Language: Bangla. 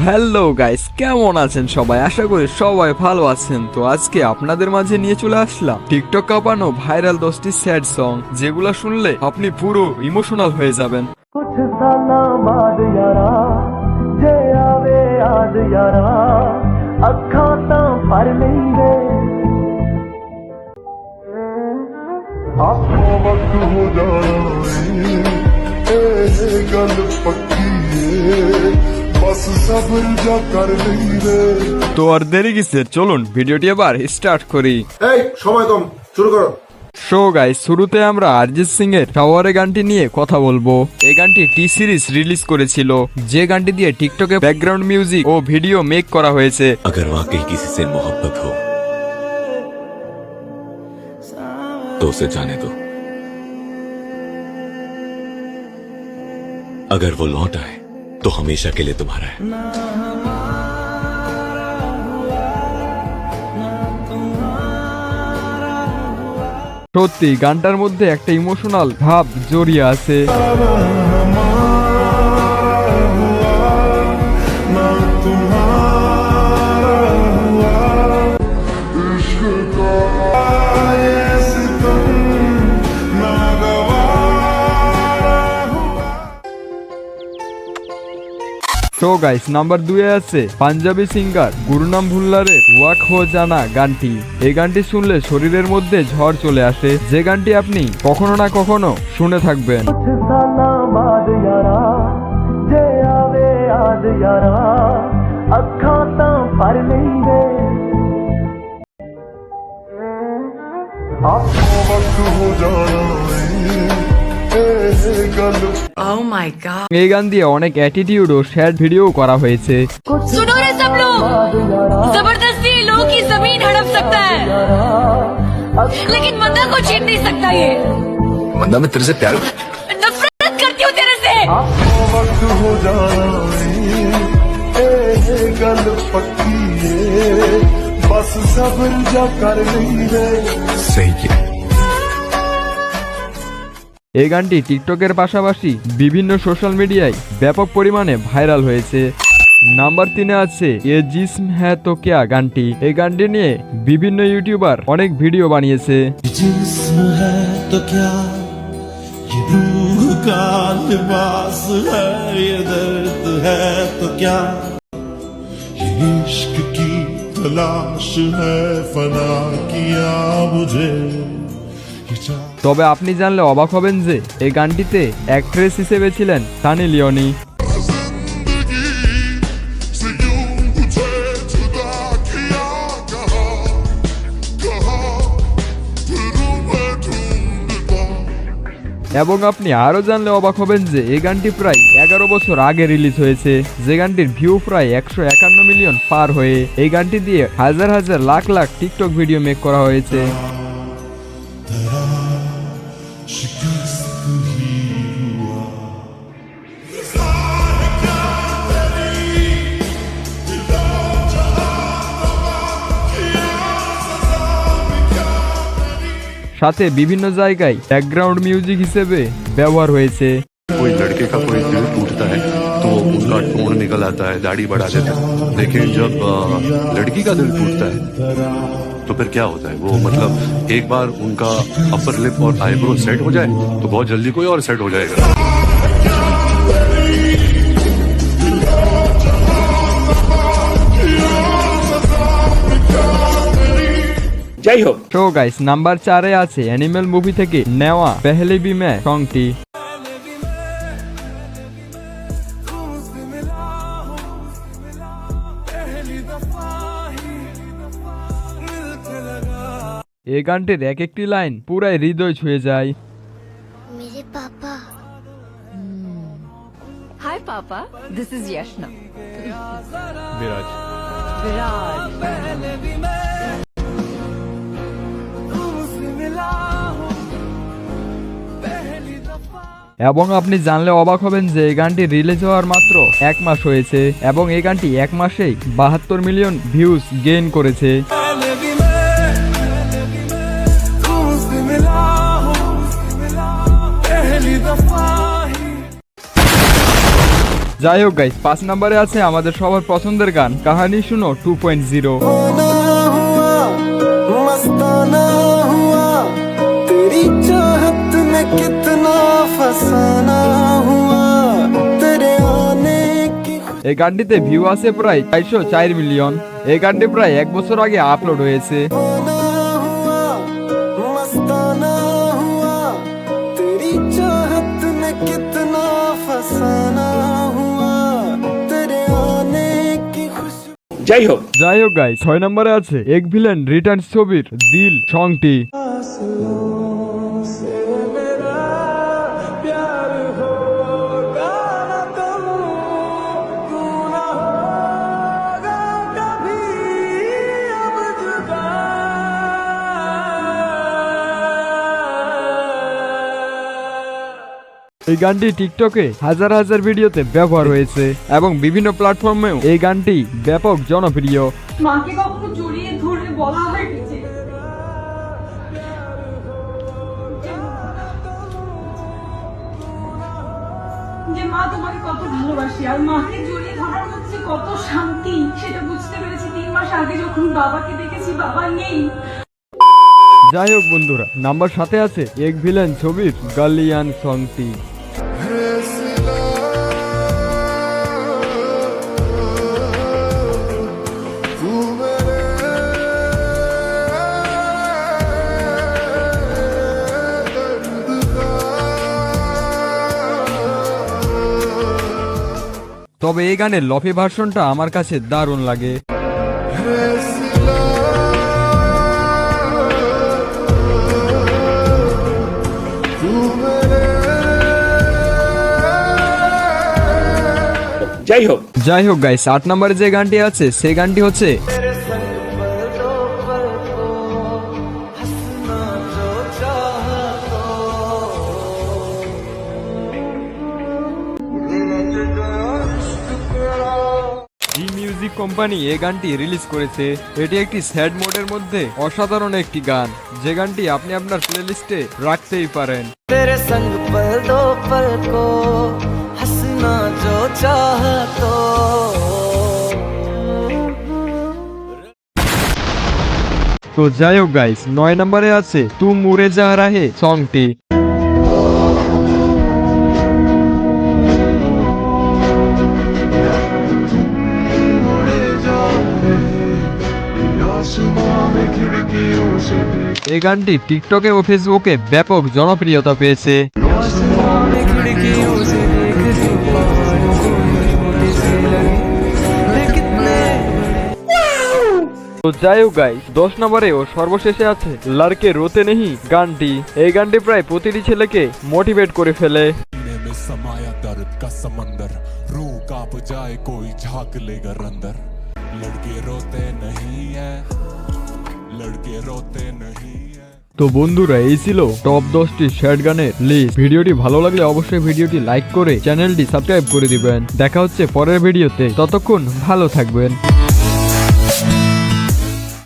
হ্যালো গাইস, কেমন আছেন সবাই? আশা করি সবাই ভালো আছেন। তো আজকে আপনাদের মাঝে নিয়ে চলে আসলাম টিকটক কাঁপানো ভাইরাল 10টি স্যাড সং, যেগুলো শুনলে আপনি পুরো ইমোশনাল হয়ে যাবেন। कुछ साला बाद यारा जे आवे याद यारा अखा तां भर नहीं दे आपको वक्त हो जाए गल पक्की बस सब्र जा कर नहीं रे। তো আর দেরি কিসে, চলুন ভিডিওটি এবার স্টার্ট করি। এই সময় কম, শুরু করো। সো গাইস, শুরুতে আমরা অরিজিৎ সিং এর টাওয়ারে গানটি নিয়ে কথা বলবো। এই গানটি টি সিরিজ রিলিজ করেছিল, যে গানটি দিয়ে টিকটকে ব্যাকগ্রাউন্ড মিউজিক ও ভিডিও মেক করা হয়েছে। अगर वाकई किसी से मोहब्बत हो तो उसे जाने दो, अगर वो लौट आए तो हमेशा के लिए तुम्हारा है। সত্যি গানটার মধ্যে একটা ইমোশনাল ভাব জড়িয়ে আছে। তো গাইস, নাম্বার 2 এ আছে পাঞ্জাবি সিঙ্গার গুরুনাম ভুল্লারের ওয়াক হো জানা গানটি। এই গানটি শুনলে শরীরের মধ্যে ঝড় চলে আসে, যে গানটি আপনি কখনো না কখনো শুনে থাকবেন। कुछ साला बाद यारा जे आवे याद यारा अखा तां भर नहीं दे आपको वक्त हो जाए गल Oh my god. এই গান দিয়ে অনেক অ্যাটিটিউড ও স্যাড ভিডিও করা হয়েছে। सुनो रे सब लोग, जबरदस्ती लोगों की जमीन हड़प सकता है, लेकिन बंदा को छीन नहीं सकता। ये बंदा मैं तेरे से प्यार नफरत करती हूँ तेरे से। आपको वक्त हो जाए गल पक्की बस सब्र जा कर नहीं रे। सही किया। এই গানটি টিকটকের পাশাপাশি বিভিন্ন সোশ্যাল মিডিয়ায় ব্যাপক পরিমাণে ভাইরাল হয়েছে। নাম্বার 3 এ আছে এ জিস্ম হ্যায় তো ক্যা গানটি। এই গানটি নিয়ে বিভিন্ন ইউটিউবার অনেক ভিডিও বানিয়েছে। जिस्म है तो क्या ये रूह का लिबास है, ये दर्द है तो क्या ये इश्क की तलाश है, फना किया मुझे ये चाह। তবে আপনি জানলে অবাক হবেন যে এই গানটিতে অ্যাক্ট্রেস হিসেবে ছিলেন সানি লিওনি। से यूं मुझे जुदा किया कहा फिरूं मैं ढूंढता। এবং আপনি আরো জানলে অবাক হবেন যে এই গানটি প্রায় 11 বছর আগে রিলিজ হয়েছে, যে গানটির ভিউ প্রায় 151 মিলিয়ন পার হয়ে। এই গানটি দিয়ে হাজার হাজার lakh lakh TikTok video make করা হয়েছে। शिकस्त ही हुआ সাথে বিভিন্ন জায়গায় ব্যাকগ্রাউন্ড মিউজিক হিসেবে ব্যবহার হয়েছে। कोई लड़के का कोई दिल टूटता है तो उनका टोन निकल आता है, दाढ़ी बढ़ा देते हैं, लेकिन जब लड़की का दिल टूटता है तो फिर क्या होता है? वो मतलब एक बार उनका अपर लिप और आईब्रो सेट हो जाए तो बहुत जल्दी कोई और सेट हो जाएगा। তো গাইস, নাম্বার 4 এ আছে অ্যানিমেল মুভি থেকে নেওয়া পেহলে ভি मैं সংটি। এই গানটির এক একটি লাইন পুরাই হৃদয় ছুঁয়ে যায়। मेरे पापा Hi Papa, this is Yashna. Viraj Viraj. এবং আপনি জানলে অবাক হবেন যে এই গানটি রিলিজ হওয়ার মাত্র 1 মাস হয়েছে এবং এই গানটি 1 মাসেই 72 মিলিয়ন ভিউজ গেইন করেছে। যাই হোক গাইস, 5 নম্বরে আছে আমাদের সবার পছন্দের গান কাহানি শুনো 2.0। मस्ताना हुआ तेरी चाहत में कितना फसाना हुआ तेरे आने की এই গানটিতে ভিউ আছে প্রায় 404 মিলিয়ন। এই গানটি প্রায় 1 বছর আগে আপলোড হয়েছে। हुआ मस्ताना हुआ तेरी चाहत में कितना फसाना हुआ तेरे आने की खुशी যাই হোক গাইস, 6 নম্বরে আছে এক ভিলেন রিটার্ন ছবির দিল সংটি। এই গানটি টিকটকে হাজার হাজার ভিডিওতে ব্যবহার হয়েছে এবং বিভিন্ন প্ল্যাটফর্মেও এই গানটি ব্যাপক জনপ্রিয়। মাকে কখনো জড়িয়ে ধরে বলা হয় যে মা তোমাকে কত ভালোবাসি, আর মাকে জড়িয়ে ধরার মধ্যে কত শান্তি সেটা বুঝতে পেরেছি 3 মাস আগে যখন বাবাকে দেখেছি, বাবা নেই। যাই হোক বন্ধুরা, নাম্বার 7-এ আছে এক ভিলেন ছবির গালিয়ান সংটি। তবে এই গানের লফি ভার্সনটা আমার কাছে দারুণ লাগে। যাই হোক গাইস, 8 নম্বরে যে গানটি আছে সেই গানটি হচ্ছে মিউজিক কোম্পানি এই গানটি রিলিজ করেছে। এটি একটি স্যাড মোডের মধ্যে অসাধারণ একটি গান, যে গানটি আপনি আপনার প্লেলিস্টে রাখতেই পারেন। तेरे संग पल दो पल को हंसना जो चाहा तो তো যাই হোক গাইস, 9 নম্বরে আছে তুম উড়ে যা রাহে সংটি। এই গানটি টিকটকে ও ফেসবুকে ব্যাপক জনপ্রিয়তা পেয়েছে। তো যাই হোক গাইস, 10 নম্বরে ও সর্বশেষে আছে লড়কে রোতে নেহি গানটি। এই গানটি প্রায় প্রতিটি ছেলেকে মোটিভেট করে ফেলে। में समाया दर्द का समंदर रूह कांप जाए कोई झांक लेगा अंदर लड़के रोते नहीं है लड़के रोते नहीं है। তো বন্ধুরা, এই ছিল টপ 10টি স্যাড গানের লিস্ট। ভিডিওটি ভালো লাগলে অবশ্যই ভিডিওটি লাইক করে চ্যানেলটি সাবস্ক্রাইব করে দিবেন। দেখা হচ্ছে পরের ভিডিওতে, ততক্ষণ ভালো থাকবেন।